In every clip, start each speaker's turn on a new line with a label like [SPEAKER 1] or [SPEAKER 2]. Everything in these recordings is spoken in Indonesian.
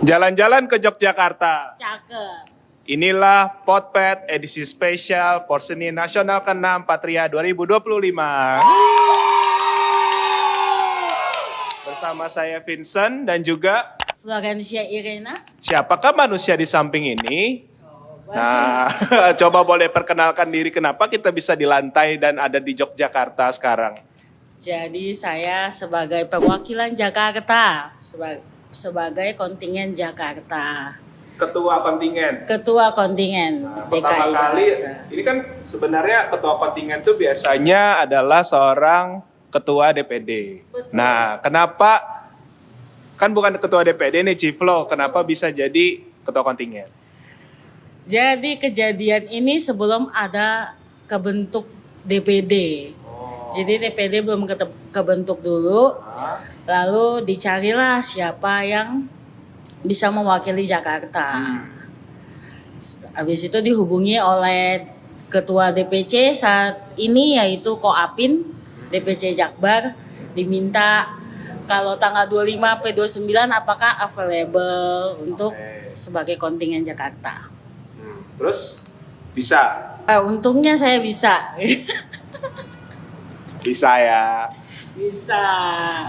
[SPEAKER 1] Jalan-jalan ke Yogyakarta.
[SPEAKER 2] Cakep.
[SPEAKER 1] Inilah Potpet edisi spesial Porseni Nasional ke-6 Patria 2025. Bersama saya Vincent dan juga
[SPEAKER 2] Florencia Irena.
[SPEAKER 1] siapakah manusia di samping ini? Nah, coba boleh perkenalkan diri kenapa kita bisa di lantai dan ada di Yogyakarta sekarang.
[SPEAKER 2] Jadi saya sebagai perwakilan Jakarta, sebagai kontingen Jakarta.
[SPEAKER 1] Ketua kontingen.
[SPEAKER 2] Ketua kontingen DKI
[SPEAKER 1] Pertama kali,
[SPEAKER 2] Jakarta.
[SPEAKER 1] ini kan sebenarnya ketua kontingen itu biasanya adalah seorang ketua DPD.
[SPEAKER 2] Betul.
[SPEAKER 1] Nah, kenapa kan bukan ketua DPD nih Ciflo, kenapa bisa jadi ketua kontingen?
[SPEAKER 2] Jadi kejadian ini sebelum ada kebentuk DPD. Jadi DPD belum kebentuk dulu, lalu dicarilah siapa yang bisa mewakili Jakarta. Habis itu dihubungi oleh ketua DPC saat ini yaitu Koapin, DPC Jakbar, diminta kalau tanggal 25 sampai 29 apakah available untuk sebagai kontingen Jakarta.
[SPEAKER 1] Terus bisa?
[SPEAKER 2] Untungnya saya bisa.
[SPEAKER 1] Bisa ya.
[SPEAKER 2] Bisa.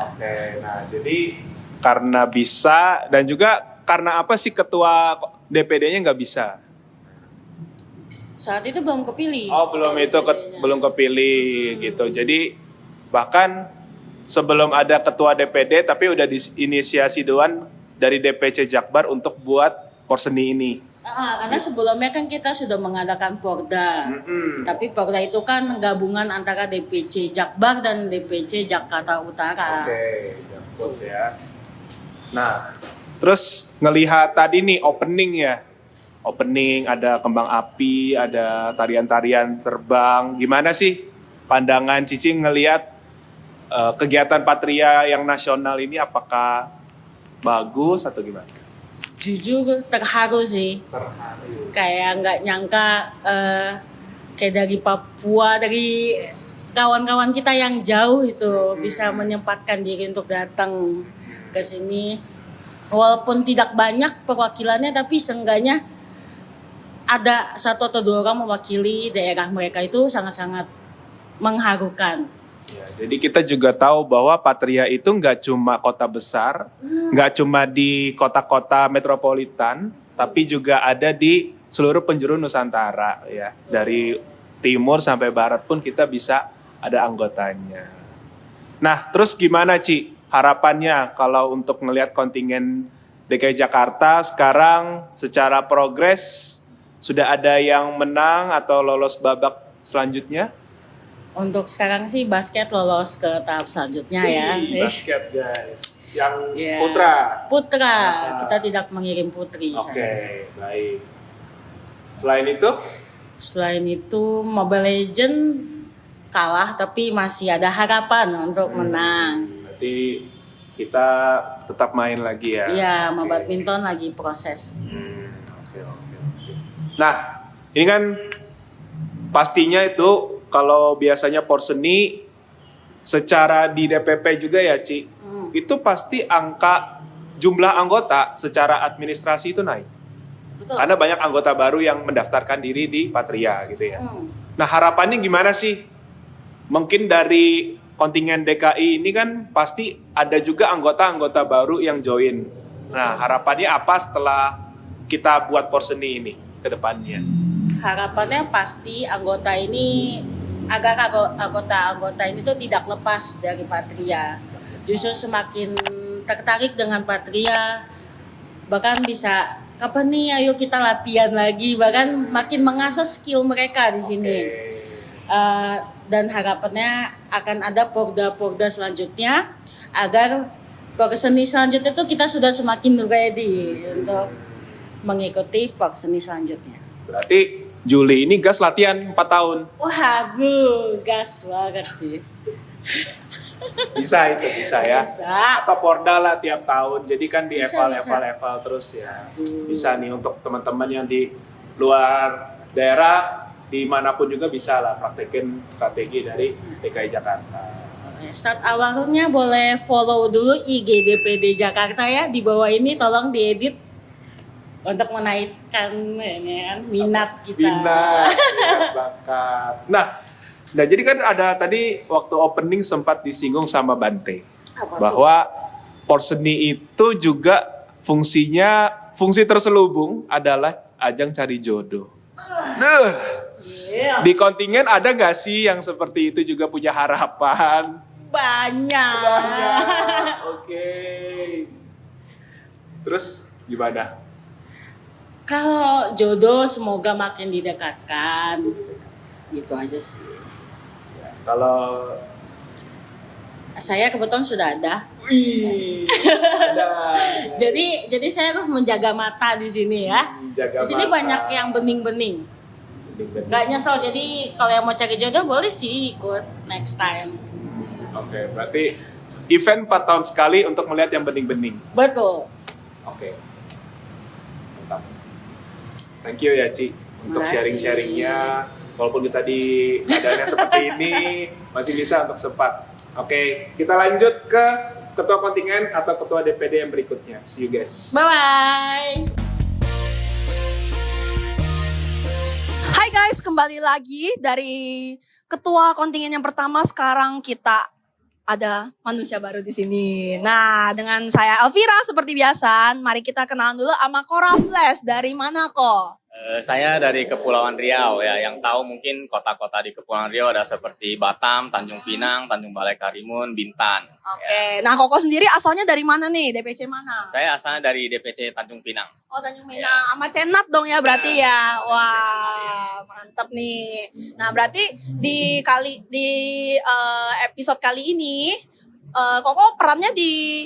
[SPEAKER 1] Oke, nah jadi karena bisa dan juga karena apa sih ketua DPD-nya nggak bisa?
[SPEAKER 2] Saat itu belum kepilih.
[SPEAKER 1] Oh belum itu belum kepilih gitu. Jadi bahkan sebelum ada ketua DPD tapi udah diinisiasi duluan dari DPC Jakbar untuk buat Porseni ini.
[SPEAKER 2] Karena sebelumnya kan kita sudah mengadakan Porda. Tapi Porda itu kan gabungan antara DPC Jakbar dan DPC Jakarta Utara.
[SPEAKER 1] Oke, Jakbar ya. Nah, terus ngelihat tadi nih opening ya. Opening ada kembang api, ada tarian-tarian terbang. Gimana sih pandangan Cici ngelihat kegiatan Patria yang nasional ini apakah bagus atau gimana?
[SPEAKER 2] Jujur terharu sih. Kayak nggak nyangka kayak dari Papua, dari kawan-kawan kita yang jauh itu bisa menyempatkan diri untuk datang ke sini. Walaupun tidak banyak perwakilannya tapi seenggaknya ada satu atau dua orang mewakili daerah mereka itu sangat-sangat mengharukan.
[SPEAKER 1] Ya, jadi kita juga tahu bahwa Patria itu nggak cuma kota besar, nggak cuma di kota-kota metropolitan, tapi juga ada di seluruh penjuru Nusantara ya. Dari timur sampai barat pun kita bisa ada anggotanya. Nah, terus gimana Ci harapannya kalau untuk ngelihat kontingen DKI Jakarta sekarang secara progres sudah ada yang menang atau lolos babak selanjutnya?
[SPEAKER 2] Untuk sekarang sih basket lolos ke tahap selanjutnya ya.
[SPEAKER 1] Basket guys. Yang
[SPEAKER 2] Ya.
[SPEAKER 1] putra.
[SPEAKER 2] Kita tidak mengirim putri.
[SPEAKER 1] Oke, baik. Selain itu,
[SPEAKER 2] Mobile Legend kalah tapi masih ada harapan untuk menang.
[SPEAKER 1] berarti kita tetap main lagi ya.
[SPEAKER 2] Iya,
[SPEAKER 1] Oke.
[SPEAKER 2] badminton lagi proses.
[SPEAKER 1] Oke. Nah, ini kan pastinya itu kalau biasanya Porseni secara di DPP juga ya Ci, itu pasti angka jumlah anggota secara administrasi itu naik.
[SPEAKER 2] Betul.
[SPEAKER 1] Karena banyak anggota baru yang mendaftarkan diri di Patria gitu ya. Nah harapannya gimana sih? Mungkin dari kontingen DKI ini kan pasti ada juga anggota-anggota baru yang join. Nah harapannya apa setelah kita buat Porseni ini ke depannya?
[SPEAKER 2] Harapannya pasti anggota ini agar anggota ini tuh tidak lepas dari Patria. Justru semakin tertarik dengan Patria, bahkan bisa kapan nih ayo kita latihan lagi, bahkan makin mengasah skill mereka di sini. Dan harapannya akan ada porda-porda selanjutnya agar Porseni selanjutnya itu kita sudah semakin ready untuk mengikuti Porseni selanjutnya.
[SPEAKER 1] Berarti Juli ini gas latihan 4 tahun.
[SPEAKER 2] Waduh, gas banget sih.
[SPEAKER 1] Bisa ya.
[SPEAKER 2] Bisa.
[SPEAKER 1] Atau porda lah tiap tahun. Jadi kan di
[SPEAKER 2] Bisa.
[SPEAKER 1] eval terus ya. Bisa nih untuk teman-teman yang di luar daerah dimanapun juga bisa lah praktekin strategi dari DKI Jakarta.
[SPEAKER 2] Start awalnya boleh follow dulu IG DPD Jakarta ya. Di bawah ini tolong diedit untuk menaikkan ini kan minat kita.
[SPEAKER 1] Minat bakat. Nah, jadi kan ada tadi waktu opening sempat disinggung sama Bante
[SPEAKER 2] Apa
[SPEAKER 1] bahwa Porseni itu juga fungsi terselubung adalah ajang cari jodoh. Nah,
[SPEAKER 2] Iya.
[SPEAKER 1] di kontingen ada nggak sih yang seperti itu juga punya harapan?
[SPEAKER 2] Banyak.
[SPEAKER 1] Oke. Terus gimana?
[SPEAKER 2] Kalau jodoh semoga makin didekatkan. Gitu aja sih.
[SPEAKER 1] Kalau
[SPEAKER 2] Saya kebetulan sudah ada.
[SPEAKER 1] wih, ada.
[SPEAKER 2] Jadi saya harus menjaga mata di sini ya.
[SPEAKER 1] Jaga
[SPEAKER 2] Di sini
[SPEAKER 1] mata.
[SPEAKER 2] banyak yang bening-bening. Nggak nyesel. Jadi kalau yang mau cari jodoh boleh sih ikut next time.
[SPEAKER 1] Oke, berarti event 4 tahun sekali untuk melihat yang bening-bening.
[SPEAKER 2] Betul.
[SPEAKER 1] Oke. Mantap. Thank you ya, Ci, untuk
[SPEAKER 2] Makasih.
[SPEAKER 1] sharing-sharingnya. Walaupun kita di keadaannya seperti ini, masih bisa untuk sempat. Oke, kita lanjut ke ketua kontingen atau ketua DPD yang berikutnya. See you guys.
[SPEAKER 2] Bye-bye.
[SPEAKER 3] Hai guys, kembali lagi dari ketua kontingen yang pertama. Sekarang kita ada manusia baru di sini. Nah, dengan saya Elvira seperti biasa. Mari kita kenalan dulu sama Cora Flash. Dari mana kok?
[SPEAKER 4] Saya dari Kepulauan Riau ya, yang tahu mungkin kota-kota di Kepulauan Riau ada seperti Batam, Tanjung Pinang, Tanjung Balai Karimun, Bintan.
[SPEAKER 3] Oke, nah Koko sendiri asalnya dari mana nih? DPC mana?
[SPEAKER 4] Saya asalnya dari DPC Tanjung Pinang.
[SPEAKER 3] Oh, Tanjung Pinang. Sama Cenat dong ya berarti ya. Wah, mantap nih. Nah, berarti di episode kali ini Koko perannya di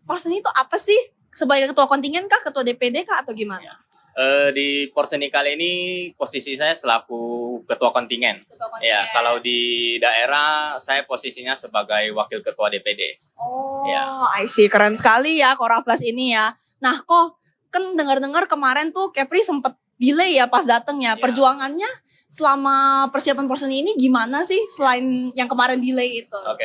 [SPEAKER 3] Porseni itu apa sih? Sebagai ketua kontingen kah, ketua DPD kah atau gimana?
[SPEAKER 4] Di Porseni kali ini posisi saya selaku ketua kontingen.
[SPEAKER 3] Ketua kontingen.
[SPEAKER 4] Ya, kalau di daerah saya posisinya sebagai wakil ketua DPD.
[SPEAKER 3] Oh,
[SPEAKER 4] Ya.
[SPEAKER 3] I see. Keren sekali ya Cora Flash ini ya. Nah, kok kan dengar-dengar kemarin tuh Kepri sempet delay ya pas dateng ya.
[SPEAKER 4] Ya.
[SPEAKER 3] Perjuangannya selama persiapan Porseni ini gimana sih selain yang kemarin delay itu?
[SPEAKER 4] Oke.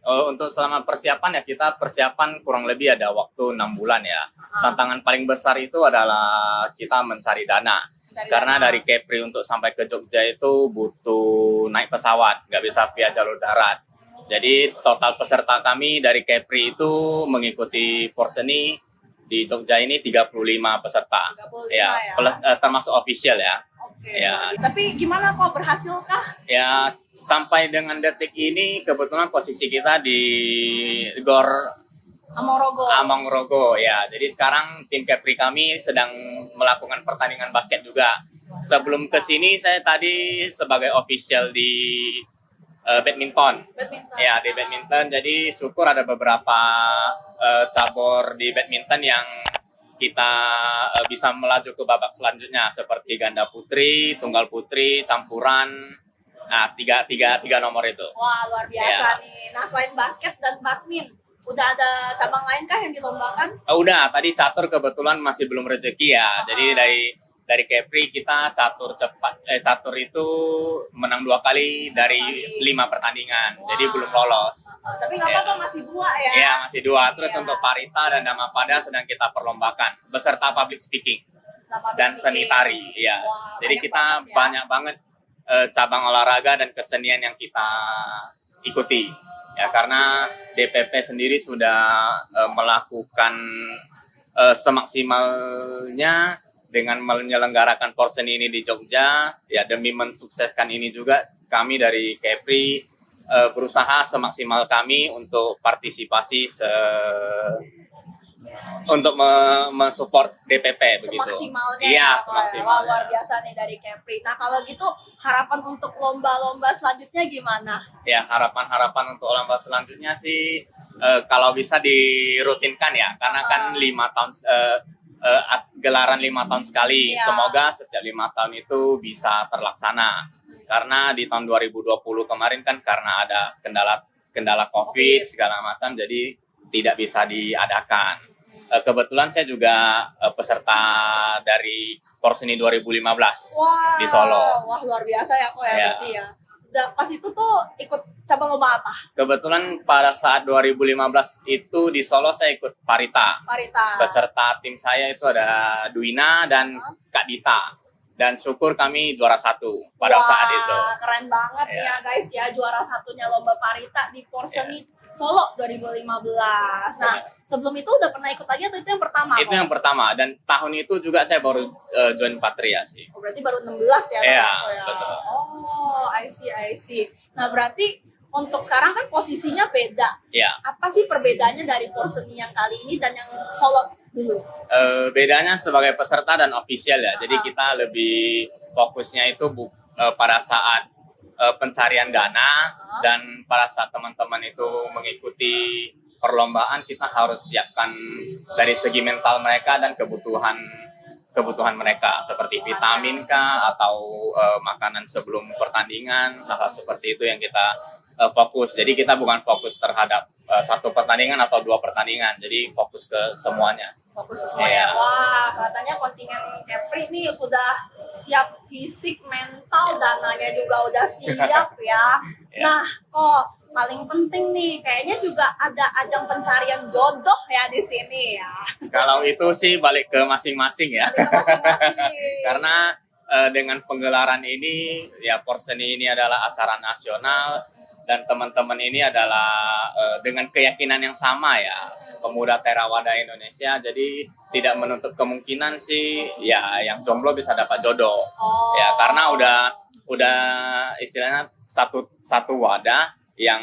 [SPEAKER 4] Untuk selama persiapan ya, kita persiapan kurang lebih ada waktu 6 bulan ya. Tantangan paling besar itu adalah kita mencari dana. Karena dari Kepri untuk sampai ke Jogja itu butuh naik pesawat, nggak bisa via jalur darat. Jadi total peserta kami dari Kepri itu mengikuti Porseni di Jogja ini 35 peserta.
[SPEAKER 3] 35
[SPEAKER 4] ya,
[SPEAKER 3] ya.
[SPEAKER 4] plus, termasuk official ya.
[SPEAKER 3] Oke.
[SPEAKER 4] Ya.
[SPEAKER 3] Tapi gimana kok berhasilkah?
[SPEAKER 4] Ya, sampai dengan detik ini kebetulan posisi kita di Gor
[SPEAKER 3] Amorogo.
[SPEAKER 4] Amangrogo ya. Jadi sekarang tim Kepri kami sedang melakukan pertandingan basket juga. Sebelum ke sini saya tadi sebagai official di badminton.
[SPEAKER 3] Badminton.
[SPEAKER 4] Ya, di badminton. Jadi syukur ada beberapa cabur di badminton yang kita bisa melaju ke babak selanjutnya seperti ganda putri, tunggal putri, campuran. Nah, tiga nomor itu.
[SPEAKER 3] Wah, luar biasa
[SPEAKER 4] Ya.
[SPEAKER 3] nih. Nah, selain basket dan badminton, udah ada cabang lain kah yang dilombakan?
[SPEAKER 4] Udah, tadi catur kebetulan masih belum rezeki ya. Jadi dari Kepri kita catur cepat. Catur itu menang 2 kali dari 5 pertandingan.
[SPEAKER 3] Wah.
[SPEAKER 4] Jadi belum lolos.
[SPEAKER 3] Tapi nggak
[SPEAKER 4] Ya.
[SPEAKER 3] apa-apa, masih 2 ya.
[SPEAKER 4] Iya, masih 2. Terus
[SPEAKER 3] Iya.
[SPEAKER 4] untuk Parita dan Dhammapada sedang kita perlombakan beserta public speaking dan seni tari. Ya.
[SPEAKER 3] Wah,
[SPEAKER 4] Jadi
[SPEAKER 3] banyak
[SPEAKER 4] kita
[SPEAKER 3] banget ya.
[SPEAKER 4] banyak banget cabang olahraga dan kesenian yang kita ikuti. Ya, karena DPP sendiri sudah melakukan semaksimalnya dengan menyelenggarakan Porseni ini di Jogja. Ya, demi mensukseskan ini juga kami dari Kepri berusaha semaksimal kami untuk partisipasi untuk mensupport DPP begitu.
[SPEAKER 3] Semaksimalnya
[SPEAKER 4] Iya,
[SPEAKER 3] ya, Wah,
[SPEAKER 4] semaksimalnya.
[SPEAKER 3] luar biasa nih dari Kepri. Nah, kalau gitu harapan untuk lomba-lomba selanjutnya gimana?
[SPEAKER 4] Ya, harapan untuk lomba selanjutnya sih kalau bisa dirutinkan ya, karena kan 5 tahun gelaran 5 tahun sekali.
[SPEAKER 3] Iya.
[SPEAKER 4] Semoga setiap 5 tahun itu bisa terlaksana. Karena di tahun 2020 kemarin kan karena ada kendala COVID segala macam, jadi tidak bisa diadakan. Kebetulan saya juga peserta dari Porseni 2015
[SPEAKER 3] Wah,
[SPEAKER 4] di Solo.
[SPEAKER 3] Wah, luar biasa ya kok ya
[SPEAKER 4] Ya.
[SPEAKER 3] berarti ya. Pas itu tuh ikut cabang lomba apa?
[SPEAKER 4] Kebetulan pada saat 2015 itu di Solo saya ikut Parita.
[SPEAKER 3] Parita.
[SPEAKER 4] Peserta tim saya itu ada Duina dan Kak Dita. Dan syukur kami juara 1 pada saat itu.
[SPEAKER 3] Keren banget
[SPEAKER 4] Iya.
[SPEAKER 3] ya guys ya, juara satunya lomba Parita di Porseni Solo 2015. Nah, sebelum itu udah pernah ikut lagi atau itu yang pertama?
[SPEAKER 4] Itu yang pertama, dan tahun itu juga saya baru join Patria sih.
[SPEAKER 3] Oh, berarti baru 16 ya?
[SPEAKER 4] Iya,
[SPEAKER 3] waktu itu ya?
[SPEAKER 4] betul.
[SPEAKER 3] Oh, I see. Nah, berarti untuk sekarang kan posisinya beda.
[SPEAKER 4] Ya,
[SPEAKER 3] Apa sih perbedaannya dari Porseni yang kali ini dan yang Solo dulu?
[SPEAKER 4] bedanya sebagai peserta dan official ya. Jadi kita lebih fokusnya itu pada saat pencarian dana, dan pada saat teman-teman itu mengikuti perlombaan, kita harus siapkan dari segi mental mereka dan kebutuhan mereka seperti vitamin kah atau makanan sebelum pertandingan, hal seperti itu yang kita fokus. Jadi kita bukan fokus terhadap satu pertandingan atau 2 pertandingan, jadi fokus ke semuanya.
[SPEAKER 3] Fokus ke semuanya.
[SPEAKER 4] Iya.
[SPEAKER 3] Wah, katanya kontingen Kepri ini sudah siap fisik, mental, dananya juga udah siap ya.
[SPEAKER 4] Iya.
[SPEAKER 3] Nah, kok paling penting nih, kayaknya juga ada ajang pencarian jodoh ya di sini ya.
[SPEAKER 4] Kalau itu sih balik ke masing-masing ya.
[SPEAKER 3] Kita masing-masing.
[SPEAKER 4] Karena dengan penggelaran ini, ya Porseni ini adalah acara nasional, dan teman-teman ini adalah dengan keyakinan yang sama ya, pemuda Theravada Indonesia. Jadi tidak menutup kemungkinan sih ya yang jomblo bisa dapat jodoh.
[SPEAKER 3] Oh.
[SPEAKER 4] Ya karena udah istilahnya satu wadah yang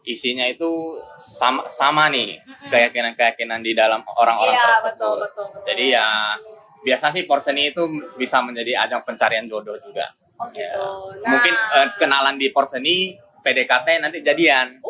[SPEAKER 4] isinya itu sama nih keyakinan di dalam orang-orang
[SPEAKER 3] Iya,
[SPEAKER 4] tersebut.
[SPEAKER 3] betul.
[SPEAKER 4] Jadi ya biasa sih Porseni itu bisa menjadi ajang pencarian jodoh juga.
[SPEAKER 3] Oh gitu.
[SPEAKER 4] Ya.
[SPEAKER 3] Nah,
[SPEAKER 4] Mungkin kenalan di Porseni, PDKT, nanti jadian.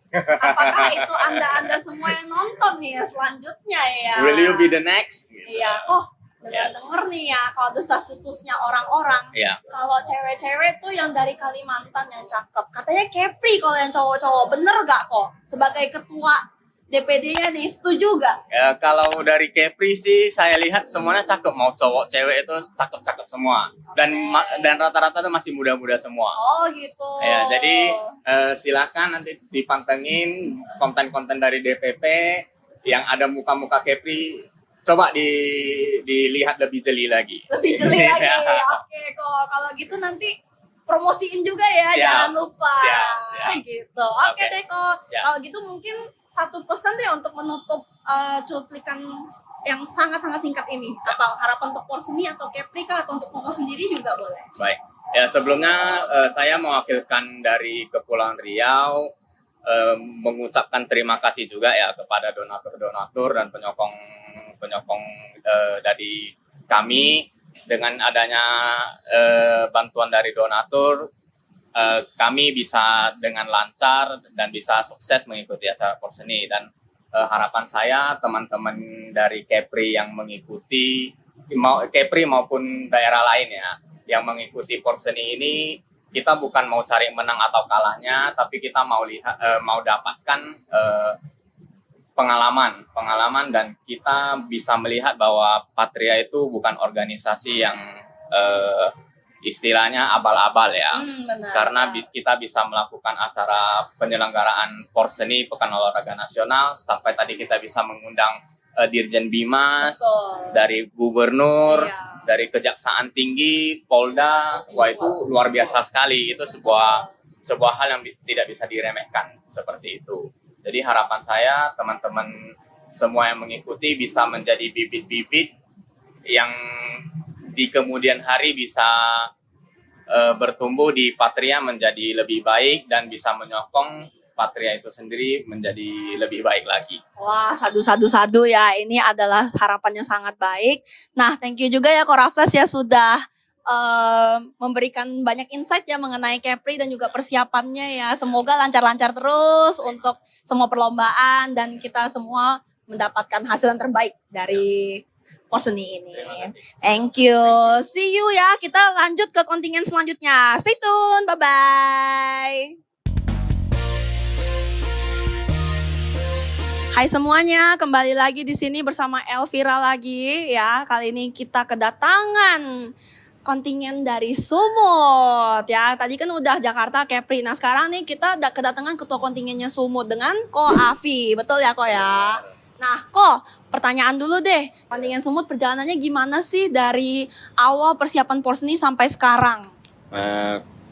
[SPEAKER 3] apakah itu anda semua yang nonton nih ya selanjutnya ya?
[SPEAKER 4] Will you be the next? Gitu.
[SPEAKER 3] Iya. Oh, dengar nih ya, kalau desas-desusnya orang-orang,
[SPEAKER 4] Iya.
[SPEAKER 3] kalau cewek-cewek tuh yang dari Kalimantan yang cakep, katanya Kepri kalau yang cowok-cowok, bener gak kok? Sebagai ketua DPD-nya nih, setuju gak?
[SPEAKER 4] Ya, kalau dari Kepri sih saya lihat semuanya cakep, mau cowok cewek itu cakep-cakep semua. Dan rata-rata tuh masih muda-muda semua.
[SPEAKER 3] Oh gitu.
[SPEAKER 4] Ya, jadi silakan nanti dipantengin konten-konten dari DPP yang ada muka-muka Kepri, coba dilihat lebih jeli lagi.
[SPEAKER 3] Lebih jeli lagi.
[SPEAKER 4] Ya.
[SPEAKER 3] Oke kok, kalau gitu nanti promosiin juga ya,
[SPEAKER 4] Siap.
[SPEAKER 3] jangan lupa.
[SPEAKER 4] Siap.
[SPEAKER 3] Gitu. Oke
[SPEAKER 4] Oke.
[SPEAKER 3] deh kok.
[SPEAKER 4] Siap.
[SPEAKER 3] Kalau gitu mungkin satu pesan deh untuk menutup cuplikan yang sangat-sangat singkat ini. Apa harapan untuk Porseni atau Kepri kah, atau untuk Koko sendiri juga boleh.
[SPEAKER 4] Baik. Ya, sebelumnya saya mewakilkan dari Kepulauan Riau mengucapkan terima kasih juga ya kepada donatur-donatur dan penyokong dari kami. Dengan adanya bantuan dari donatur, kami bisa dengan lancar dan bisa sukses mengikuti acara Porseni. Dan harapan saya teman-teman dari Kepri yang mengikuti, Kepri maupun daerah lain ya, yang mengikuti Porseni ini, kita bukan mau cari menang atau kalahnya, tapi kita mau dapatkan pengalaman, dan kita bisa melihat bahwa Patria itu bukan organisasi yang istilahnya abal-abal ya.
[SPEAKER 3] Benar.
[SPEAKER 4] Karena kita bisa melakukan acara penyelenggaraan Porseni Pekan Olahraga Nasional, sampai tadi kita bisa mengundang Dirjen Bimas,
[SPEAKER 3] Betul.
[SPEAKER 4] dari Gubernur,
[SPEAKER 3] Iya.
[SPEAKER 4] dari Kejaksaan Tinggi, Polda. Wah, itu luar biasa sekali. Itu sebuah hal yang tidak bisa diremehkan seperti itu. Jadi harapan saya teman-teman semua yang mengikuti bisa menjadi bibit-bibit yang di kemudian hari bisa bertumbuh di Patria menjadi lebih baik, dan bisa menyokong Patria itu sendiri menjadi lebih baik lagi.
[SPEAKER 3] Wah, sadu ya. Ini adalah harapannya sangat baik. Nah, thank you juga ya Ko Raffles ya sudah memberikan banyak insight ya mengenai Kepri dan juga persiapannya ya. Semoga lancar-lancar terus untuk semua perlombaan dan kita semua mendapatkan hasil yang terbaik dari Porseni ini. Thank you. See you ya. Kita lanjut ke kontingen selanjutnya. Stay tune. Bye-bye. Hai semuanya, kembali lagi di sini bersama Elvira lagi ya. Kali ini kita kedatangan kontingen dari Sumut ya. Tadi kan udah Jakarta, Kepri. Nah sekarang nih kita kedatangan ketua kontingennya Sumut dengan Ko Afi. Betul ya Ko ya? Nah Ko, pertanyaan dulu deh. Kontingen Sumut perjalanannya gimana sih dari awal persiapan Porsni sampai sekarang?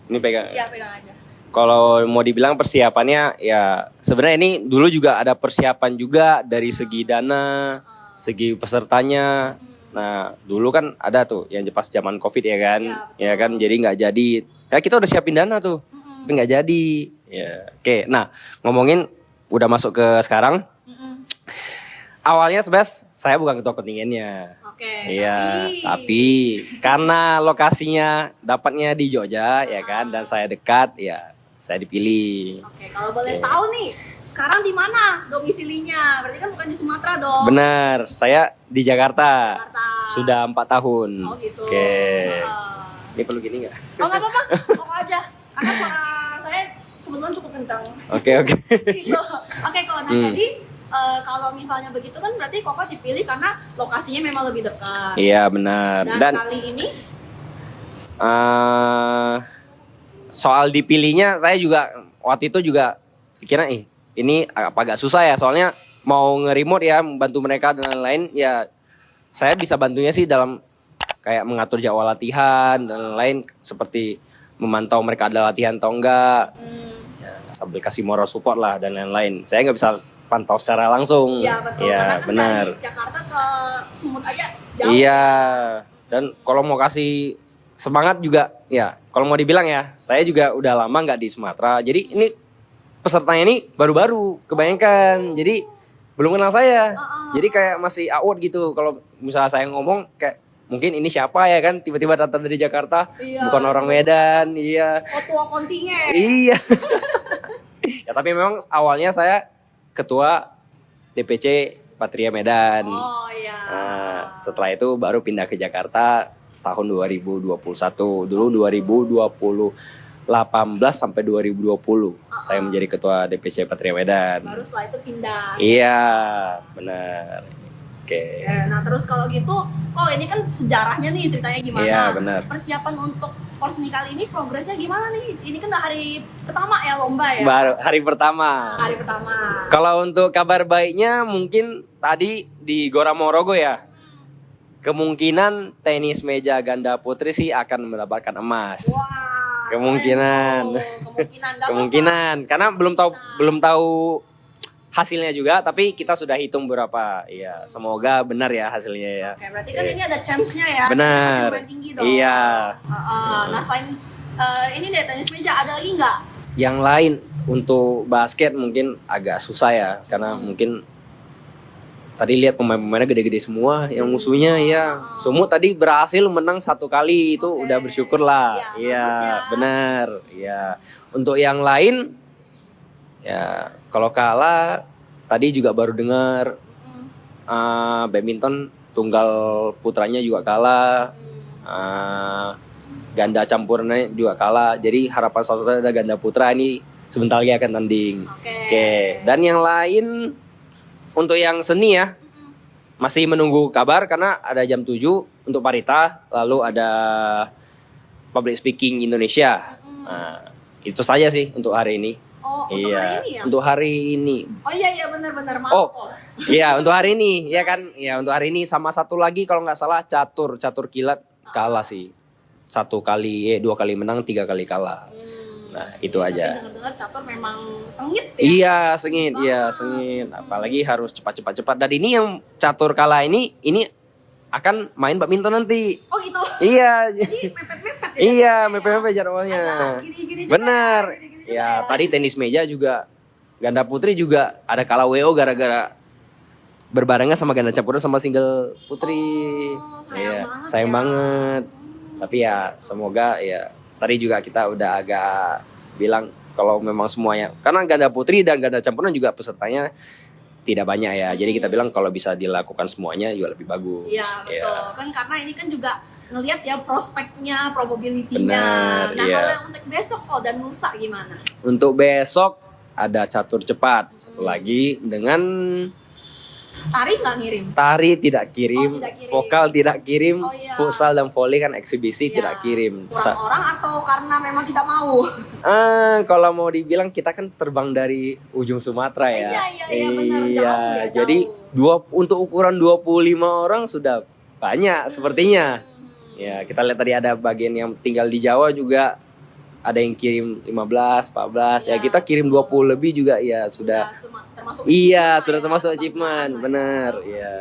[SPEAKER 5] Ini pegang.
[SPEAKER 3] Ya pegang aja.
[SPEAKER 5] Kalau mau dibilang persiapannya ya sebenarnya ini dulu juga ada persiapan juga dari segi dana, segi pesertanya. Nah dulu kan ada tuh yang pas zaman COVID ya kan, ya kan jadi nggak jadi. Ya kita udah siapin dana tuh, tapi nggak jadi. Ya oke. Nah ngomongin udah masuk ke sekarang. Awalnya sebenarnya saya bukan ketua kontingennya.
[SPEAKER 3] Oke.
[SPEAKER 5] Iya, tapi karena lokasinya dapatnya di Jogja ya kan dan saya dekat ya saya dipilih.
[SPEAKER 3] Oke, kalau boleh tahu nih, sekarang di mana domisilinya? Berarti kan bukan di Sumatera dong.
[SPEAKER 5] Benar, saya di Jakarta.
[SPEAKER 3] Jakarta.
[SPEAKER 5] Sudah 4 tahun.
[SPEAKER 3] Oh gitu.
[SPEAKER 5] Oke. Ini perlu gini nggak?
[SPEAKER 3] Oh nggak apa-apa, pokok aja. Karena suara saya kebetulan cukup kencang.
[SPEAKER 5] Oke.
[SPEAKER 3] Gitu. Oke, kok. Nah jadi kalau misalnya begitu kan berarti Koko dipilih karena lokasinya memang lebih dekat.
[SPEAKER 5] Iya benar.
[SPEAKER 3] Dan kali ini
[SPEAKER 5] soal dipilihnya saya juga waktu itu juga pikiran ini agak susah ya soalnya mau nge-remote ya membantu mereka dan lain-lain ya saya bisa bantunya sih dalam kayak mengatur jadwal latihan dan lain-lain seperti memantau mereka ada latihan atau enggak ya, sambil kasih moral support lah dan lain-lain. Saya nggak bisa pantau secara langsung.
[SPEAKER 3] Iya betul.
[SPEAKER 5] Ya,
[SPEAKER 3] Karena kan
[SPEAKER 5] benar.
[SPEAKER 3] dari Jakarta ke Sumut aja jauh.
[SPEAKER 5] Iya. Dan kalau mau kasih semangat juga ya, kalau mau dibilang ya, saya juga udah lama nggak di Sumatera. Jadi ini pesertanya ini baru-baru kebanyakan. Jadi belum kenal saya. Jadi kayak masih awkward gitu. Kalau misalnya saya ngomong kayak mungkin ini siapa ya kan tiba-tiba datang dari Jakarta,
[SPEAKER 3] Iya,
[SPEAKER 5] bukan orang Medan. Iya.
[SPEAKER 3] Ketua kontingen.
[SPEAKER 5] Iya. Ya tapi memang awalnya saya ketua DPC Patria Medan.
[SPEAKER 3] Oh iya.
[SPEAKER 5] Nah, setelah itu baru pindah ke Jakarta tahun 2021. Dulu 2018 sampai 2020 saya menjadi ketua DPC Patria Medan.
[SPEAKER 3] Baru setelah itu pindah.
[SPEAKER 5] Iya, benar. Oke.
[SPEAKER 3] Nah terus kalau gitu, oh ini kan sejarahnya nih ceritanya gimana?
[SPEAKER 5] Iya, benar.
[SPEAKER 3] Persiapan untuk Porsni kali ini progresnya gimana nih? Ini kan hari pertama ya lomba ya?
[SPEAKER 5] Baru hari pertama.
[SPEAKER 3] Hari pertama.
[SPEAKER 5] Kalau untuk kabar baiknya mungkin tadi di Gora Morogo ya. Kemungkinan tenis meja ganda putri sih akan mendapatkan emas.
[SPEAKER 3] Wah.
[SPEAKER 5] Kemungkinan.
[SPEAKER 3] Kemungkinan. Gak
[SPEAKER 5] Kemungkinan karena belum tahu hasilnya juga tapi kita sudah hitung berapa. Iya, semoga benar ya hasilnya ya.
[SPEAKER 3] Oke, berarti kan ini ada chance-nya ya.
[SPEAKER 5] Benar.
[SPEAKER 3] Chance-nya tinggi dong.
[SPEAKER 5] Iya.
[SPEAKER 3] Nah selain ini deh tenis meja ada lagi nggak?
[SPEAKER 5] Yang lain untuk basket mungkin agak susah ya karena mungkin tadi lihat pemain-pemainnya gede-gede semua yang musuhnya ya. Sumut tadi berhasil menang 1 kali itu udah bersyukur lah.
[SPEAKER 3] Iya, bagus ya.
[SPEAKER 5] Benar. Iya. Untuk yang lain ya kalau kalah tadi juga baru dengar badminton tunggal putranya juga kalah. Ganda campurannya juga kalah. Jadi harapan satu-satunya ada ganda putra ini sebentar lagi akan tanding. Oke. Dan yang lain untuk yang seni ya masih menunggu kabar karena ada jam 7 untuk parita, lalu ada public speaking Indonesia. Nah, itu saja sih untuk hari ini.
[SPEAKER 3] Oh, untuk hari ini ya?
[SPEAKER 5] Untuk hari ini.
[SPEAKER 3] Oh iya benar-benar maaf.
[SPEAKER 5] Oh, iya untuk hari ini, ya kan? Ya untuk hari ini sama satu lagi kalau nggak salah catur kilat kalah sih. 2 kali menang, 3 kali kalah. Nah itu aja.
[SPEAKER 3] Tapi dengar-dengar catur memang sengit ya?
[SPEAKER 5] Iya sengit, sengit. Apalagi harus cepat. Dan ini yang catur kalah ini akan main badminton nanti.
[SPEAKER 3] Oh gitu.
[SPEAKER 5] Iya.
[SPEAKER 3] Jadi mepet-mepet ya?
[SPEAKER 5] Iya, mepet-mepet jadwalnya.
[SPEAKER 3] Agak gini-gini juga.
[SPEAKER 5] Bener.
[SPEAKER 3] Gini-gini juga
[SPEAKER 5] Ya, tadi tenis meja juga ganda putri juga ada kalah WO gara-gara berbarengan sama ganda campuran sama single putri.
[SPEAKER 3] Sayang banget
[SPEAKER 5] sayang
[SPEAKER 3] ya.
[SPEAKER 5] banget. Tapi ya semoga ya tadi juga kita udah agak bilang kalau memang semuanya karena ganda putri dan ganda campuran juga pesertanya tidak banyak ya. Jadi kita bilang kalau bisa dilakukan semuanya juga lebih bagus.
[SPEAKER 3] Iya betul. Kan karena ini kan juga ngelihat ya prospeknya, probability-nya.
[SPEAKER 5] Benar,
[SPEAKER 3] Nah
[SPEAKER 5] iya.
[SPEAKER 3] kalau yang untuk besok dan lusa gimana?
[SPEAKER 5] Untuk besok ada catur cepat. Satu lagi dengan
[SPEAKER 3] Tari nggak ngirim?
[SPEAKER 5] Tari tidak kirim,
[SPEAKER 3] Oh, tidak kirim.
[SPEAKER 5] vokal tidak kirim,
[SPEAKER 3] Oh, iya.
[SPEAKER 5] futsal dan volley kan eksibisi
[SPEAKER 3] Iya.
[SPEAKER 5] tidak kirim.
[SPEAKER 3] Kurang orang atau karena memang tidak mau?
[SPEAKER 5] Kalau mau dibilang kita kan terbang dari ujung Sumatera ya.
[SPEAKER 3] Iya, benar, jauh ya,
[SPEAKER 5] Jadi untuk ukuran 25 orang sudah banyak sepertinya. Ya, kita lihat tadi ada bagian yang tinggal di Jawa juga ada yang kirim 15, 14. Ya,
[SPEAKER 3] Iya,
[SPEAKER 5] kita kirim 20 lebih juga ya sudah.
[SPEAKER 3] Termasuk
[SPEAKER 5] Iya,
[SPEAKER 3] achievement
[SPEAKER 5] sudah
[SPEAKER 3] ya,
[SPEAKER 5] termasuk
[SPEAKER 3] kebanggaan
[SPEAKER 5] achievement,
[SPEAKER 3] lah.
[SPEAKER 5] benar. Iya.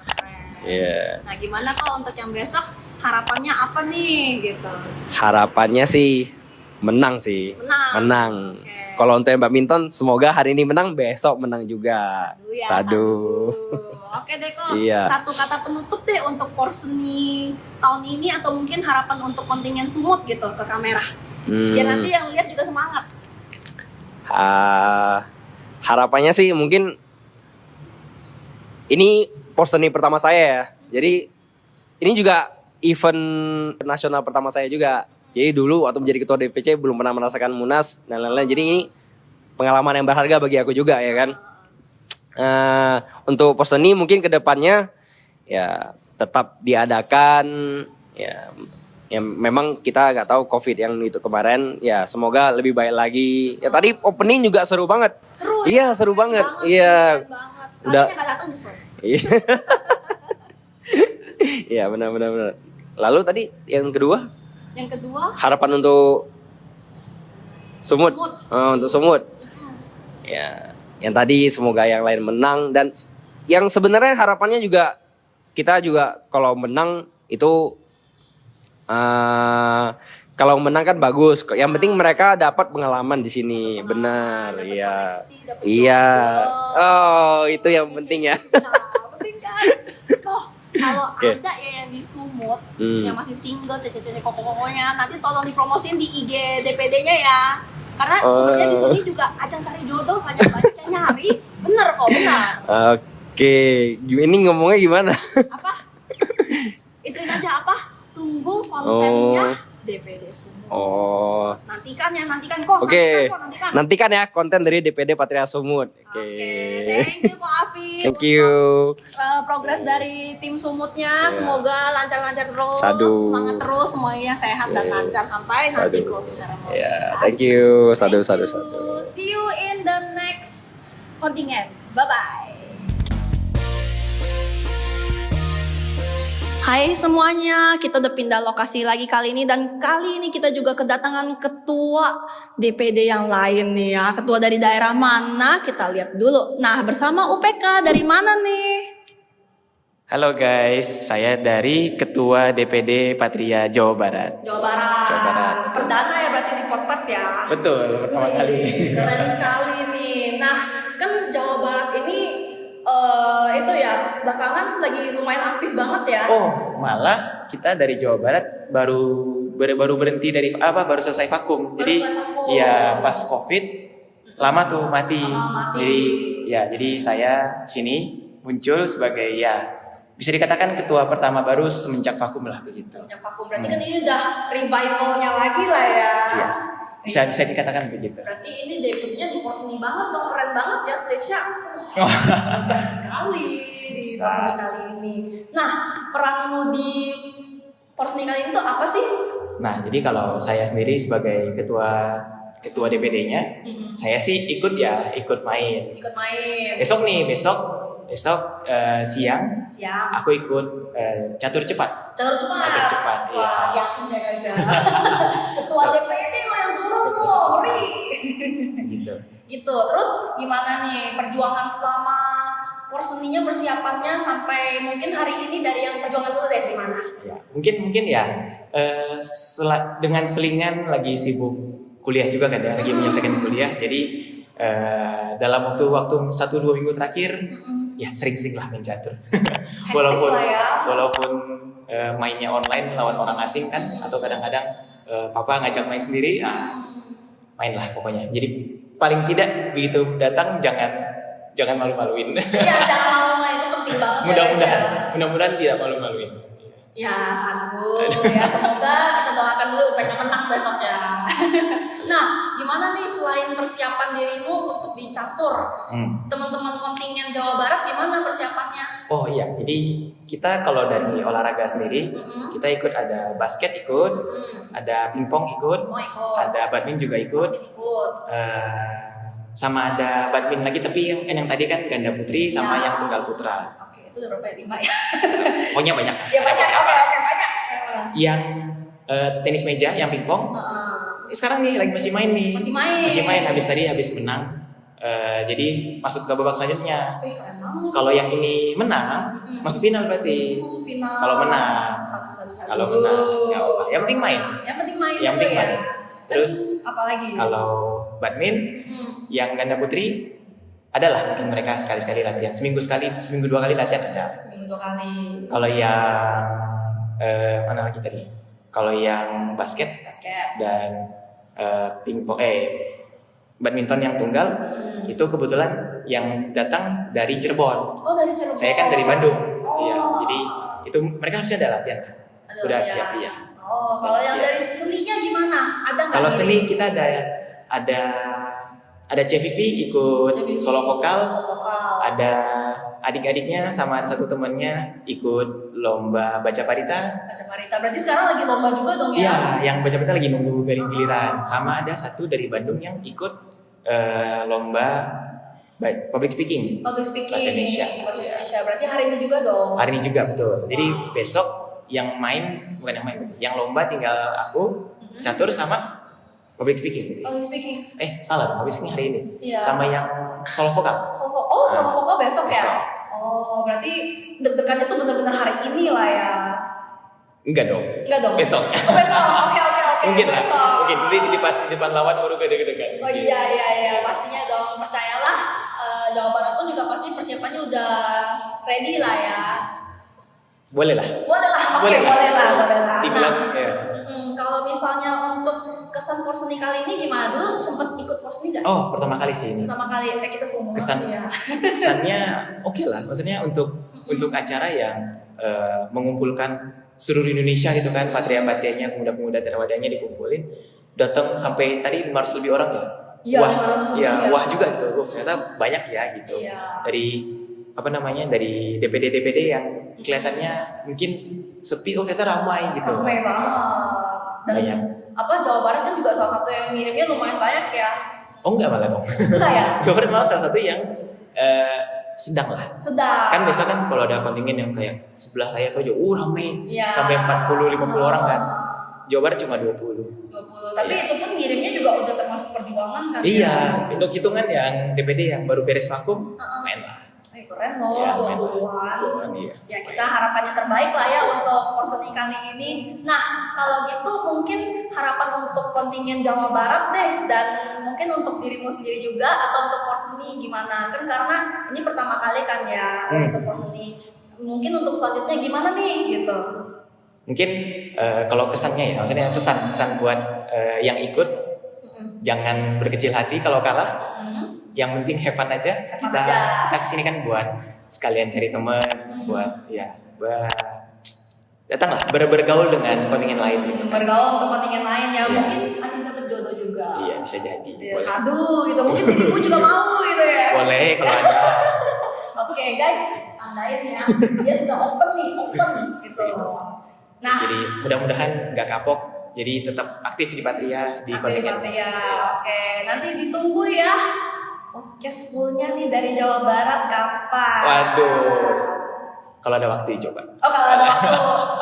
[SPEAKER 3] Keren.
[SPEAKER 5] Iya.
[SPEAKER 3] Nah, gimana kalau untuk yang besok harapannya apa nih gitu?
[SPEAKER 5] Harapannya sih menang sih.
[SPEAKER 3] Menang. Oke.
[SPEAKER 5] Kalau untuk yang badminton, semoga hari ini menang, besok menang juga.
[SPEAKER 3] Sadu. Oke deh kok.
[SPEAKER 5] Iya.
[SPEAKER 3] Satu kata penutup deh untuk Porseni tahun ini atau mungkin harapan untuk kontingen Sumut gitu ke kamera. Biar nanti yang lihat juga semangat.
[SPEAKER 5] Harapannya sih mungkin ini Porseni pertama saya ya. Jadi ini juga event nasional pertama saya juga. Jadi dulu waktu menjadi ketua DPC belum pernah merasakan Munas dan lain-lain. Jadi ini pengalaman yang berharga bagi aku juga ya kan. Untuk Porseni mungkin kedepannya ya tetap diadakan ya. Ya memang kita nggak tahu COVID yang itu kemarin ya semoga lebih baik lagi. Ya tadi opening juga seru banget.
[SPEAKER 3] Seru ya?
[SPEAKER 5] Iya seru banget.
[SPEAKER 3] Keren
[SPEAKER 5] Iya.
[SPEAKER 3] banget.
[SPEAKER 5] Udah.
[SPEAKER 3] Kayaknya nggak datang nih, Son.
[SPEAKER 5] Iya. Iya benar. Lalu tadi yang kedua
[SPEAKER 3] Yang kedua,
[SPEAKER 5] harapan untuk Sumut.
[SPEAKER 3] Sumut.
[SPEAKER 5] Untuk Sumut. Ya, yang tadi semoga yang lain menang dan yang sebenarnya harapannya juga kita juga kalau menang itu kalau menang kan bagus. Yang penting mereka dapat pengalaman di sini. Benar,
[SPEAKER 3] dapat
[SPEAKER 5] iya.
[SPEAKER 3] koneksi, dapat
[SPEAKER 5] Iya.
[SPEAKER 3] jodoh.
[SPEAKER 5] Oh, itu yang penting ya.
[SPEAKER 3] Nah, penting kan? Oh, kalau
[SPEAKER 5] Oke.
[SPEAKER 3] ada ya yang di Sumut,
[SPEAKER 5] Hmm.
[SPEAKER 3] yang masih single, cece-cece koko-kokonya, nanti tolong dipromosin di IG DPD-nya ya. Karena sebenarnya di sini juga ajang cari jodoh, banyak yang nyari. Bener kok, benar.
[SPEAKER 5] Oke, ini ngomongnya gimana?
[SPEAKER 3] Apa? Ituin aja apa? Tunggu kontennya DPD Sumut.
[SPEAKER 5] Oh.
[SPEAKER 3] Nantikan kok.
[SPEAKER 5] Oke.
[SPEAKER 3] Nantikan.
[SPEAKER 5] Nantikan ya konten dari DPD Patria Sumut. Oke.
[SPEAKER 3] Thank you Ko Afif.
[SPEAKER 5] Thank you.
[SPEAKER 3] Progres dari tim Sumutnya semoga lancar-lancar terus,
[SPEAKER 5] Sadu.
[SPEAKER 3] semangat terus, semuanya sehat dan lancar sampai nanti
[SPEAKER 5] Sadu.
[SPEAKER 3] closing ceremony.
[SPEAKER 5] Ya, thank you. Sadu.
[SPEAKER 3] Thank you. See you in the next kontingen. Bye bye. Hai semuanya, kita udah pindah lokasi lagi kali ini dan kali ini kita juga kedatangan ketua DPD yang lain nih ya. Ketua dari daerah mana? Kita lihat dulu. Nah, bersama UPK dari mana nih?
[SPEAKER 6] Halo guys, saya dari Ketua DPD Patria Jawa Barat.
[SPEAKER 3] Jawa Barat.
[SPEAKER 6] Jawa Barat.
[SPEAKER 3] Perdana ya berarti di Potpat ya.
[SPEAKER 6] Betul, pertama kali.
[SPEAKER 3] Keren sekali nih. Nah, kan Jawa Barat ini itu ya belakangan lagi lumayan aktif banget ya.
[SPEAKER 6] Oh, malah kita dari Jawa Barat baru berhenti dari baru selesai vakum.
[SPEAKER 3] Baru
[SPEAKER 6] Jadi
[SPEAKER 3] selesai vakum.
[SPEAKER 6] ya pas Covid lama tuh mati.
[SPEAKER 3] Mati.
[SPEAKER 6] Jadi saya sini muncul sebagai ya bisa dikatakan ketua pertama baru semenjak vakum lah begitu.
[SPEAKER 3] Punya vakum. Berarti kan ini udah revivalnya lagi lah ya.
[SPEAKER 6] Iya. Bisa dikatakan begitu.
[SPEAKER 3] Berarti ini debutnya di Porseni banget dong, keren banget ya stage-nya. Hebat sekali di Porseni kali ini. Nah, peranmu di Porseni kali ini tuh apa sih?
[SPEAKER 6] Nah, jadi kalau saya sendiri sebagai ketua DPD-nya, saya sih ikut main.
[SPEAKER 3] Ikut main.
[SPEAKER 6] Besok siang
[SPEAKER 3] Siap.
[SPEAKER 6] aku ikut catur cepat.
[SPEAKER 3] Catur cepat.
[SPEAKER 6] Catur cepat, iya.
[SPEAKER 3] Wah, yakin ya guys ya. Ketua DPD lo yang turun
[SPEAKER 6] Betul,
[SPEAKER 3] loh,
[SPEAKER 6] betul.
[SPEAKER 3] sorry.
[SPEAKER 6] Gitu.
[SPEAKER 3] Gitu. Terus gimana nih perjuangan selama Porseninya persiapannya sampai mungkin hari ini dari yang perjuangan dulu deh gimana?
[SPEAKER 6] Ya, mungkin ya dengan selingan lagi sibuk kuliah juga kan ya, lagi menyelesaikan kuliah. Jadi dalam waktu 1-2 minggu terakhir ya sering-sering lah main catur. walaupun
[SPEAKER 3] lah ya.
[SPEAKER 6] walaupun mainnya online lawan orang asing kan, atau kadang-kadang papa ngajak main sendiri, main lah pokoknya. Jadi paling tidak begitu datang jangan malu-maluin.
[SPEAKER 3] Iya, jangan malu-malu itu penting banget ya, guys, ya.
[SPEAKER 6] Mudah-mudahan tidak malu-maluin.
[SPEAKER 3] Ya, sadu. Ya, semoga kita doakan dulu UPK menang besok ya. Nah, gimana nih selain persiapan dirimu untuk di catur? Teman-teman kontingen Jawa Barat gimana persiapannya?
[SPEAKER 6] Oh iya, jadi kita kalau dari olahraga sendiri, kita ikut ada basket ikut, ada pingpong ikut,
[SPEAKER 3] Mau ikut?
[SPEAKER 6] ada badminton juga ikut,
[SPEAKER 3] Ikut.
[SPEAKER 6] sama ada badminton lagi tapi yang tadi kan ganda putri sama
[SPEAKER 3] Ya.
[SPEAKER 6] yang tunggal putra.
[SPEAKER 3] Oke, itu udah berapa ya? 5 ya?
[SPEAKER 6] Pokoknya banyak.
[SPEAKER 3] Ya banyak, oke banyak.
[SPEAKER 6] Yang tenis meja, yang pingpong, sekarang nih lagi masih main nih.
[SPEAKER 3] Masih main.
[SPEAKER 6] Masih main habis menang. Jadi masuk ke babak selanjutnya.
[SPEAKER 3] Keren banget.
[SPEAKER 6] Kalau yang ini menang, masuk final berarti.
[SPEAKER 3] Masuk final.
[SPEAKER 6] Kalau menang.
[SPEAKER 3] Satu.
[SPEAKER 6] Kalau menang, nggak apa-apa. Yang penting main.
[SPEAKER 3] Yang penting main
[SPEAKER 6] Yang
[SPEAKER 3] dulu
[SPEAKER 6] penting
[SPEAKER 3] ya.
[SPEAKER 6] main. Terus
[SPEAKER 3] apalagi?
[SPEAKER 6] kalau badminton, yang ganda putri adalah mungkin mereka sekali-sekali latihan. Seminggu 2 kali latihan ada.
[SPEAKER 3] Seminggu 2 kali.
[SPEAKER 6] Kalau yang mana lagi tadi? Kalau yang basket dan pingpong badminton yang tunggal itu kebetulan yang datang dari Cirebon.
[SPEAKER 3] Oh, dari Cirebon.
[SPEAKER 6] Saya kan dari Bandung.
[SPEAKER 3] Oh.
[SPEAKER 6] Iya, jadi itu mereka harusnya ada latihan lah.
[SPEAKER 3] Ada
[SPEAKER 6] Udah
[SPEAKER 3] latihan.
[SPEAKER 6] siap ya.
[SPEAKER 3] Oh, kalau yang
[SPEAKER 6] Iya.
[SPEAKER 3] dari seninya gimana? Ada nggak?
[SPEAKER 6] Kalau
[SPEAKER 3] nih?
[SPEAKER 6] seni kita ada CVV ikut
[SPEAKER 3] CVV,
[SPEAKER 6] solo vokal,
[SPEAKER 3] solo vokal.
[SPEAKER 6] ada adik-adiknya sama ada satu temannya ikut lomba baca parita.
[SPEAKER 3] Baca parita. Berarti sekarang lagi lomba juga dong ya?
[SPEAKER 6] Iya, yang baca parita lagi nunggu giliran. Sama ada satu dari Bandung yang ikut lomba public speaking.
[SPEAKER 3] Public speaking.
[SPEAKER 6] Bahasa Indonesia.
[SPEAKER 3] Bahasa Indonesia. Berarti hari ini juga dong.
[SPEAKER 6] Hari ini juga betul. Jadi besok yang main bukan yang main, yang lomba tinggal aku, catur sama public speaking.
[SPEAKER 3] Public speaking.
[SPEAKER 6] Salah, public speaking hari ini.
[SPEAKER 3] Iya.
[SPEAKER 6] Sama yang solo vokal.
[SPEAKER 3] Solo vokal besok ya?
[SPEAKER 6] Besok.
[SPEAKER 3] Oh, berarti deg-degannya tuh bener-bener hari ini lah ya.
[SPEAKER 6] Enggak dong.
[SPEAKER 3] Enggak dong.
[SPEAKER 6] Besok.
[SPEAKER 3] Oh, besok. Oke.
[SPEAKER 6] Mungkin lah.
[SPEAKER 3] Besok.
[SPEAKER 6] Mungkin nanti di depan lawan baru gede-gedegan.
[SPEAKER 3] Oh iya, pastinya dong. Percayalah, Jawa Barat pun juga pasti persiapannya udah ready lah ya.
[SPEAKER 6] Boleh lah.
[SPEAKER 3] Boleh lah.
[SPEAKER 6] Dibilang
[SPEAKER 3] Nah,
[SPEAKER 6] ya.
[SPEAKER 3] kalau misalnya untuk kesan Porseni kali ini gimana? Dulu sempat ikut Porseni nggak?
[SPEAKER 6] Oh, pertama kali sih ini.
[SPEAKER 3] Pertama kali, kita semua
[SPEAKER 6] Kesan-
[SPEAKER 3] sih ya.
[SPEAKER 6] Kesannya oke lah. Maksudnya untuk acara yang mengumpulkan seluruh Indonesia gitu kan, patria-patrianya, pemuda-pemuda terwadanya dikumpulin. Datang sampai tadi 500 lebih orang ya.
[SPEAKER 3] Iya,
[SPEAKER 6] Wah,
[SPEAKER 3] 500 lebih
[SPEAKER 6] ya,
[SPEAKER 3] ya.
[SPEAKER 6] wah juga gitu. Ternyata banyak ya gitu.
[SPEAKER 3] Iya.
[SPEAKER 6] Dari dari DPD yang kelihatannya mungkin sepi, ternyata ramai gitu.
[SPEAKER 3] Ramai banget. Dan
[SPEAKER 6] Banyak.
[SPEAKER 3] Jawa Barat kan juga salah satu yang ngirimnya lumayan banyak ya.
[SPEAKER 6] Oh enggak malah dong.
[SPEAKER 3] Enggak ya?
[SPEAKER 6] Jawa Barat malah salah satu yang sedang lah.
[SPEAKER 3] Sedang.
[SPEAKER 6] Kan biasa kan kalau ada kontingen yang kayak sebelah saya tuh aja, rame.
[SPEAKER 3] Iya.
[SPEAKER 6] Sampai 40-50 orang kan. Jawa Barat cuma 20.
[SPEAKER 3] 20. Tapi
[SPEAKER 6] Iya.
[SPEAKER 3] itu pun ngirimnya juga udah termasuk perjuangan kan.
[SPEAKER 6] Iya, untuk hitungan yang DPD yang baru beres vakum, main lah.
[SPEAKER 3] Keren loh,
[SPEAKER 6] Iya,
[SPEAKER 3] 20-an.
[SPEAKER 6] iya.
[SPEAKER 3] Ya kita harapannya terbaik lah ya untuk Porseni kali ini. Nah, kalau gitu mungkin harapan untuk kontingen Jawa Barat deh, dan mungkin untuk dirimu sendiri juga atau untuk Porseni gimana? Kan karena ini pertama kali kan ya ikut Porseni. Mungkin untuk selanjutnya gimana nih gitu?
[SPEAKER 6] Mungkin kalau kesannya ya, maksudnya pesan buat yang ikut, jangan berkecil hati kalau kalah. Yang penting have fun aja.
[SPEAKER 3] Have fun
[SPEAKER 6] kita
[SPEAKER 3] aja.
[SPEAKER 6] kita kesini kan buat sekalian cari teman, buat datanglah bergaul dengan kontingen lain gitu kan.
[SPEAKER 3] Bergaul untuk kontingen lain ya,
[SPEAKER 6] Iya.
[SPEAKER 3] mungkin ada yang dapat jodoh juga.
[SPEAKER 6] Iya, bisa jadi.
[SPEAKER 3] Ya,
[SPEAKER 6] Boleh.
[SPEAKER 3] sadu gitu, mungkin dirimu juga mau gitu ya.
[SPEAKER 6] Boleh kalau ada.
[SPEAKER 3] Oke guys, tandain ya, dia sudah open gitu. Nah,
[SPEAKER 6] Jadi mudah-mudahan nggak kapok. Jadi tetap aktif di Patria, di
[SPEAKER 3] Aktif
[SPEAKER 6] kontingen.
[SPEAKER 3] Patria. Oke, nanti ditunggu ya podcast fullnya nih dari Jawa Barat kapan?
[SPEAKER 6] Waduh. Kalau ada waktu coba.
[SPEAKER 3] Oh, kalau ada waktu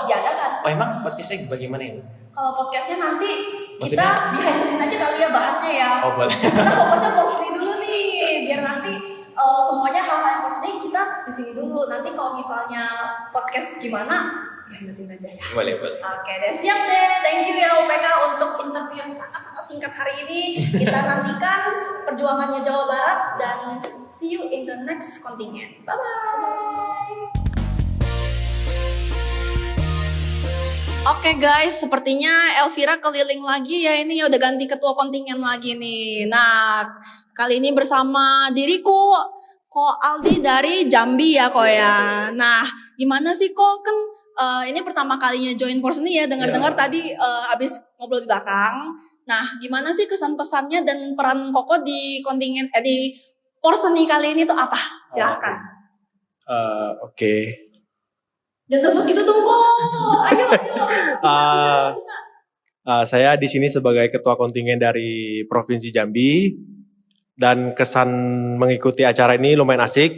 [SPEAKER 3] diadakan.
[SPEAKER 6] Oh emang podcastnya bagaimana ini?
[SPEAKER 3] Kalau podcastnya nanti kita
[SPEAKER 6] Maksudnya?
[SPEAKER 3] behind the scene aja kali ya bahasnya ya.
[SPEAKER 6] Oh boleh.
[SPEAKER 3] Kita fokusnya Porseni dulu nih, biar nanti semuanya hal-hal yang Porseni kita di sini dulu. Nanti kalau misalnya podcast gimana, behind the scene aja ya.
[SPEAKER 6] Boleh.
[SPEAKER 3] Oke deh, siap deh. Thank you ya UPK untuk interview yang sangat-sangat singkat hari ini. Kita nantikan perjuangannya Jawa Barat dan see you in the next kontingen. Bye-bye. Oke guys, sepertinya Elvira keliling lagi ya, ini udah ganti ketua kontingen lagi nih. Nah, kali ini bersama diriku, Ko Aldi dari Jambi ya Ko ya. Nah, gimana sih Ko? Kan ini pertama kalinya join Porseni ya, dengar-dengar tadi abis ngobrol di belakang. Nah, gimana sih kesan pesannya dan peran Koko di kontingen di Porseni kali ini tuh apa? Silahkan.
[SPEAKER 7] Oke.
[SPEAKER 3] Jangan terus gitu dong Kok. Ayo. Bisa.
[SPEAKER 7] Saya di sini sebagai ketua kontingen dari Provinsi Jambi dan kesan mengikuti acara ini lumayan asik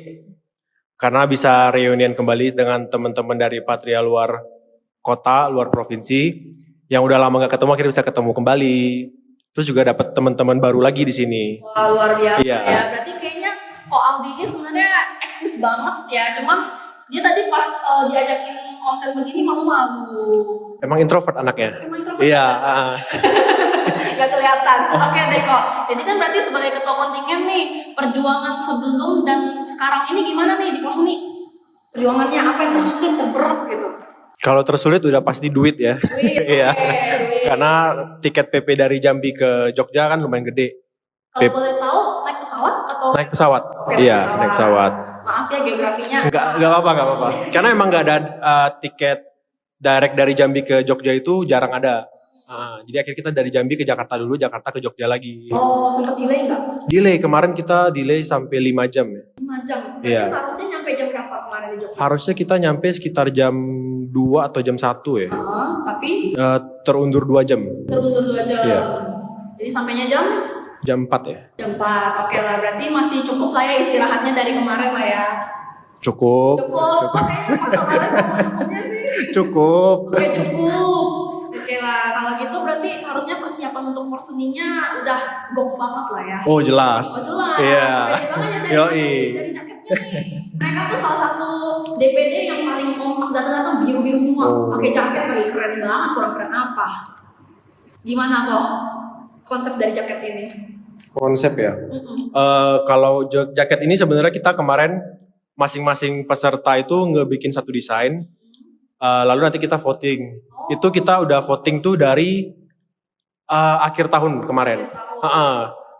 [SPEAKER 7] karena bisa reunian kembali dengan teman-teman dari Patria luar kota, luar provinsi yang udah lama gak ketemu akhirnya bisa ketemu kembali. Terus juga dapat teman-teman baru lagi di sini.
[SPEAKER 3] Wah, luar biasa
[SPEAKER 7] Iya.
[SPEAKER 3] ya. Berarti kayaknya Ko Aldi ini sebenarnya eksis banget ya. Cuman dia tadi pas diajakin konten begini malu-malu.
[SPEAKER 7] Emang introvert anaknya?
[SPEAKER 3] Emang introvert?
[SPEAKER 7] Iya.
[SPEAKER 3] Gak kelihatan. Oke deh Kok. Jadi kan berarti sebagai ketua kontingen nih, perjuangan sebelum dan sekarang ini gimana nih di Porseni? Perjuangannya apa yang tersulit, terberat gitu?
[SPEAKER 7] Kalau tersulit udah pasti duit ya.
[SPEAKER 3] Duit,
[SPEAKER 7] Iya.
[SPEAKER 3] oke, duit.
[SPEAKER 7] Karena tiket PP dari Jambi ke Jogja kan lumayan gede.
[SPEAKER 3] Kalau boleh tahu naik pesawat atau?
[SPEAKER 7] Naik pesawat.
[SPEAKER 3] Oke,
[SPEAKER 7] Iya, naik pesawat.
[SPEAKER 3] Maaf ya geografinya.
[SPEAKER 7] Enggak apa-apa. Karena emang nggak ada tiket direct dari Jambi ke Jogja itu jarang ada. Jadi akhirnya kita dari Jambi ke Jakarta dulu, Jakarta ke Jogja lagi.
[SPEAKER 3] Oh, sempat delay nggak?
[SPEAKER 7] Delay, kemarin kita delay sampai 5 jam ya.
[SPEAKER 3] 5 jam. Berarti
[SPEAKER 7] Iya.
[SPEAKER 3] seharusnya nyampe jam berapa kemarin di Jogja?
[SPEAKER 7] Harusnya kita nyampe sekitar jam 2 atau jam 1 ya.
[SPEAKER 3] Tapi
[SPEAKER 7] Terundur 2 jam.
[SPEAKER 3] terundur 2 jam.
[SPEAKER 7] Iya.
[SPEAKER 3] Jadi sampainya jam?
[SPEAKER 7] Jam 4 ya.
[SPEAKER 3] Jam 4. Oke lah, berarti masih cukup lah ya istirahatnya dari kemarin lah ya.
[SPEAKER 7] Cukup.
[SPEAKER 3] Cukup. Oke, terpaksa banget ngomong cukupnya sih.
[SPEAKER 7] Cukup.
[SPEAKER 3] Oke, cukup. Oke lah, kalau gitu berarti harusnya persiapan untuk Porseninya udah gong banget lah ya.
[SPEAKER 7] Oh jelas.
[SPEAKER 3] Oh, jelas.
[SPEAKER 7] Iya.
[SPEAKER 3] Pede banget ya
[SPEAKER 7] Yoi.
[SPEAKER 3] dari jaketnya nih. Mereka tuh salah satu DPD yang paling kompak, datang-datang biru-biru semua.
[SPEAKER 7] Oh.
[SPEAKER 3] Pakai jaket lagi keren banget, kurang keren apa? Gimana kok konsep dari jaket ini?
[SPEAKER 7] Konsep ya. Kalau jaket ini sebenarnya kita kemarin masing-masing peserta itu ngebikin satu desain. Lalu nanti kita voting. Itu kita udah voting tuh dari akhir tahun kemarin.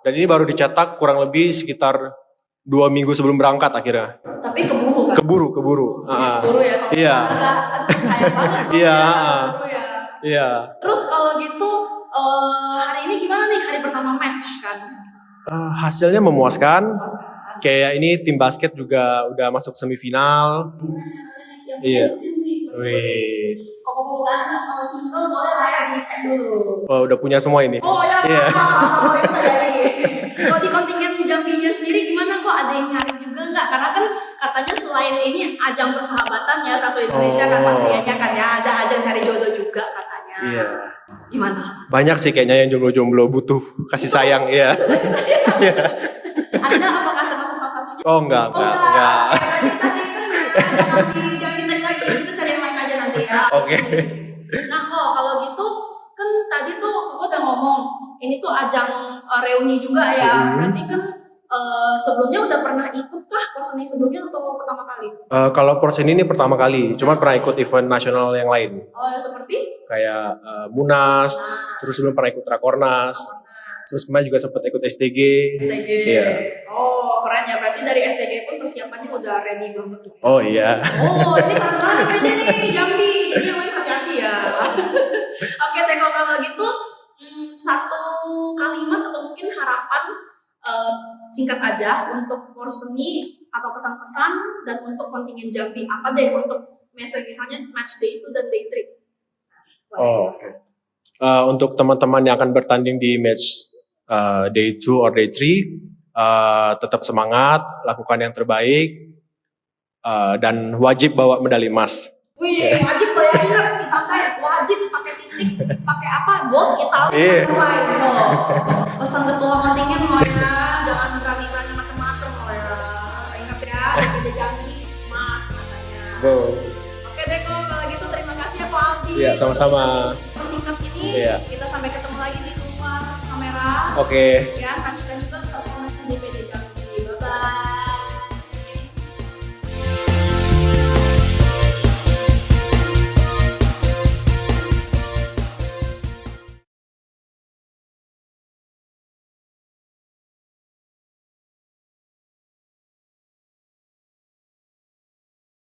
[SPEAKER 7] Dan ini baru dicetak kurang lebih sekitar 2 minggu sebelum berangkat akhirnya.
[SPEAKER 3] Tapi keburu kan?
[SPEAKER 7] Keburu.
[SPEAKER 3] Keburu ya. Kalau
[SPEAKER 7] Iya.
[SPEAKER 3] agak sayang banget. dong
[SPEAKER 7] Iya.
[SPEAKER 3] ya, keburu ya.
[SPEAKER 7] Iya.
[SPEAKER 3] Terus kalau gitu hari ini gimana nih hari pertama match kan?
[SPEAKER 7] Hasilnya memuaskan. Kayak ini tim basket juga udah masuk semifinal. Iya. Wis.
[SPEAKER 3] Kalau mau single boleh lah ya di tag dulu.
[SPEAKER 7] Oh, udah punya semua ini.
[SPEAKER 3] Oh ya.
[SPEAKER 7] Iya.
[SPEAKER 3] Oh, itu jadi. Kalau di kontingen Jambinya sendiri gimana kok ada yang nyari juga nggak? Karena kan katanya selain ini ajang persahabatan ya satu Indonesia kan patrianya kan ya ada ajang cari jodoh juga katanya.
[SPEAKER 7] Iya.
[SPEAKER 3] Gimana?
[SPEAKER 7] Banyak sih kayaknya yang jomblo-jomblo butuh kasih sayang, iya.
[SPEAKER 3] Anda apakah termasuk salah satunya?
[SPEAKER 7] Oh, enggak.
[SPEAKER 3] Tadi kan jangan di-tag lagi, kita cari yang lain aja nanti ya.
[SPEAKER 7] Oke.
[SPEAKER 3] Nah kok kalau gitu kan tadi tuh aku udah ngomong ini tuh ajang reuni juga ya. Berarti kan sebelumnya udah pernah ikut kah Porseni sebelumnya atau pertama kali?
[SPEAKER 7] Kalau Porseni ini pertama kali, cuman pernah ikut event nasional yang lain.
[SPEAKER 3] Oh ya seperti?
[SPEAKER 7] Kayak Munas, terus sebelum pernah ikut Rakornas, terus kemarin juga sempat ikut STG.
[SPEAKER 3] STG.
[SPEAKER 7] Iya.
[SPEAKER 3] Oh keren ya, berarti dari STG pun persiapannya udah ready banget tuh.
[SPEAKER 7] Oh iya.
[SPEAKER 3] Oh ini keren banget aja nih Jambi, ini yang lain hati-hati ya. Oke deh kalau gitu satu kalimat atau mungkin harapan singkat aja untuk Porseni atau pesan-pesan dan untuk kontingen Jambi apa deh untuk misalnya match day 2 dan day 3.
[SPEAKER 7] Oh, oke. Untuk teman-teman yang akan bertanding di match day 2 or day 3, tetap semangat, lakukan yang terbaik, dan wajib bawa medali emas.
[SPEAKER 3] Wih, wajib loh ya, ingat kita wajib pakai titik, pakai apa? Bold italic underline loh. Pesan ketua kontingen loh ya, jangan berani-berani macam-macam loh ya. Ingat ya, DPD Jambi, Mas katanya. Oke deh kalau gitu terima kasih ya Pak Aldi.
[SPEAKER 7] Iya, sama-sama.
[SPEAKER 3] Persingkat ini
[SPEAKER 7] Iya.
[SPEAKER 3] kita sampai ketemu lagi di luar kamera.
[SPEAKER 7] Oke.
[SPEAKER 3] Ya, nanti